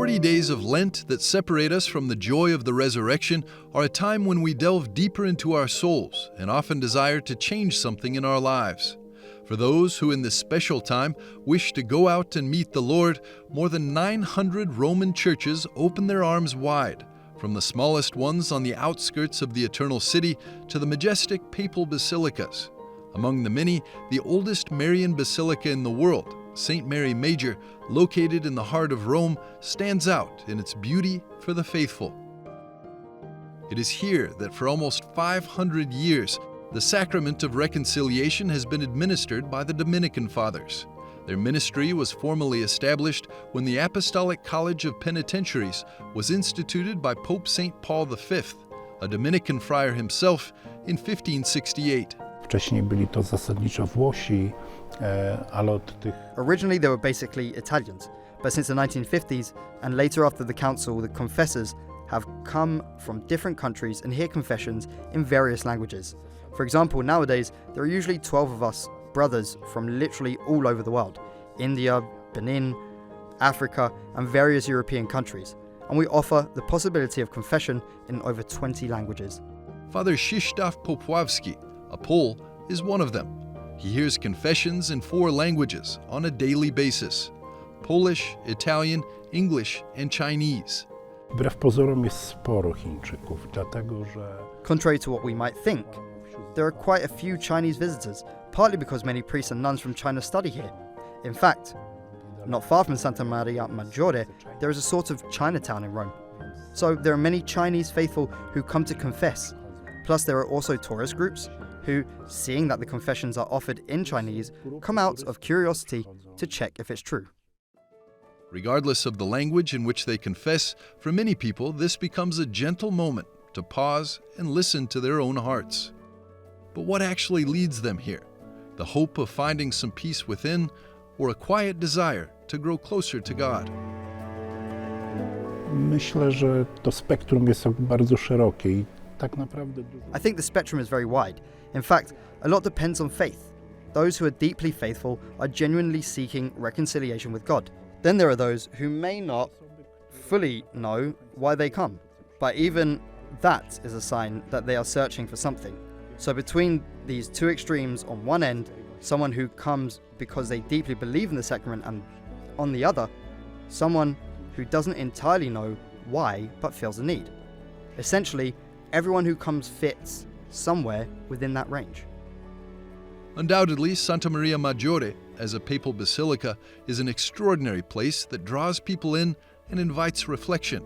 40 days of Lent that separate us from the joy of the resurrection are a time when we delve deeper into our souls and often desire to change something in our lives. For those who in this special time wish to go out and meet the Lord, more than 900 Roman churches open their arms wide, from the smallest ones on the outskirts of the Eternal City to the majestic papal basilicas. Among the many, the oldest Marian basilica in the world, St. Mary Major, located in the heart of Rome, stands out in its beauty for the faithful. It is here that for almost 500 years, the Sacrament of Reconciliation has been administered by the Dominican Fathers. Their ministry was formally established when the Apostolic College of Penitentiaries was instituted by Pope St. Paul V, a Dominican friar himself, in 1568. Wcześniej byli to zasadniczo Włosi, ale od tych... Originally they were basically Italians, but since the 1950s and later after the council, the confessors have come from different countries and hear confessions in various languages. For example, nowadays there are usually 12 of us brothers from literally all over the world: India, Benin, Africa, and various European countries, and we offer the possibility of confession in over 20 languages. Father Krzysztof Popławski, a Pole, is one of them. He hears confessions in 4 languages on a daily basis: Polish, Italian, English, and Chinese. Wbrew pozorom jest sporo Chińczyków, dlatego że... Contrary to what we might think, there are quite a few Chinese visitors, partly because many priests and nuns from China study here. In fact, not far from Santa Maria Maggiore, there is a sort of Chinatown in Rome. So there are many Chinese faithful who come to confess. Plus there are also tourist groups who, seeing that the confessions are offered in Chinese, come out of curiosity to check if it's true. Regardless of the language in which they confess, for many people this becomes a gentle moment to pause and listen to their own hearts. But what actually leads them here? The hope of finding some peace within, or a quiet desire to grow closer to God? Myślę, że to spektrum jest bardzo szerokie i tak naprawdę... I think the spectrum is very wide. In fact, a lot depends on faith. Those who are deeply faithful are genuinely seeking reconciliation with God. Then there are those who may not fully know why they come, but even that is a sign that they are searching for something. So between these two extremes, on one end, someone who comes because they deeply believe in the sacrament, and on the other, someone who doesn't entirely know why but feels a need. Essentially, everyone who comes fits somewhere within that range. Undoubtedly, Santa Maria Maggiore, as a papal basilica, is an extraordinary place that draws people in and invites reflection.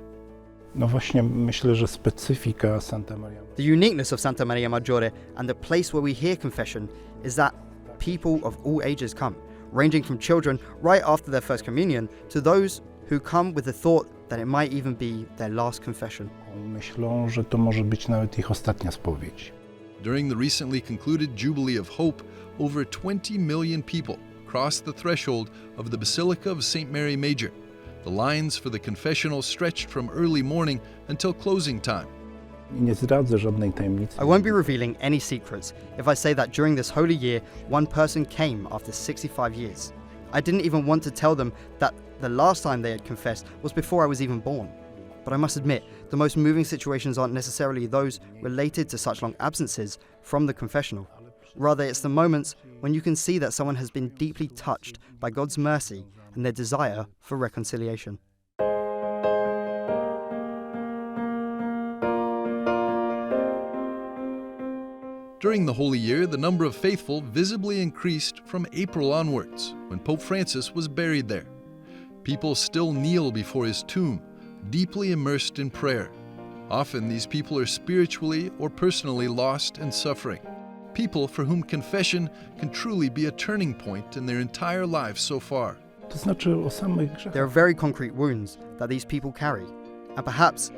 No właśnie, myślę, że specyfika Santa Maria... The uniqueness of Santa Maria Maggiore and the place where we hear confession is that people of all ages come, ranging from children right after their first communion to those who come with the thought that it might even be their last confession. Myślą, że to może być nawet ich ostatnia spowiedź. During the recently concluded Jubilee of Hope, over 20 million people crossed the threshold of the Basilica of St. Mary Major. The lines for the confessional stretched from early morning until closing time. Nie zdradzę żadnej tajemnicy. I won't be revealing any secrets if I say that during this holy year, one person came after 65 years. I didn't even want to tell them that the last time they had confessed was before I was even born. But I must admit, the most moving situations aren't necessarily those related to such long absences from the confessional. Rather, it's the moments when you can see that someone has been deeply touched by God's mercy and their desire for reconciliation. During the Holy Year, the number of faithful visibly increased from April onwards, when Pope Francis was buried there. People still kneel before his tomb, deeply immersed in prayer. Often these people are spiritually or personally lost and suffering. People for whom confession can truly be a turning point in their entire lives so far. To znaczy o samych grzechach. There are very concrete wounds that these people carry, and perhaps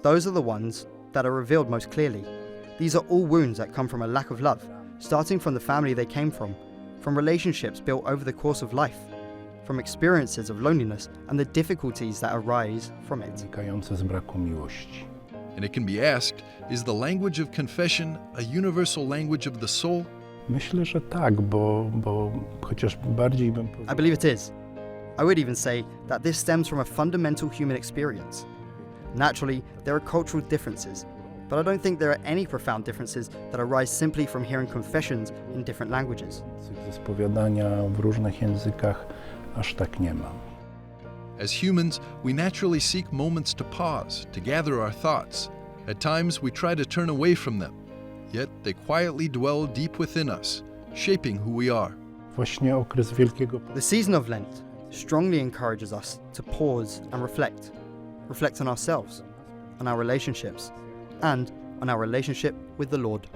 those are the ones that are revealed most clearly. These are all wounds that come from a lack of love, starting from the family they came from relationships built over the course of life, from experiences of loneliness and the difficulties that arise from it. Wynikające z braku miłości. And it can be asked, is the language of confession a universal language of the soul? Myślę, że tak, bo chociaż bardziej bym I believe it is. I would even say that this stems from a fundamental human experience. Naturally, there are cultural differences, but I don't think there are any profound differences that arise simply from hearing confessions in different languages. Ze spowiadania w różnych językach aż tak nie ma. As humans, we naturally seek moments to pause, to gather our thoughts. At times, we try to turn away from them, yet they quietly dwell deep within us, shaping who we are. Właśnie okres Wielkiego The season of Lent strongly encourages us to pause and reflect. Reflect on ourselves, on our relationships, and on our relationship with the Lord.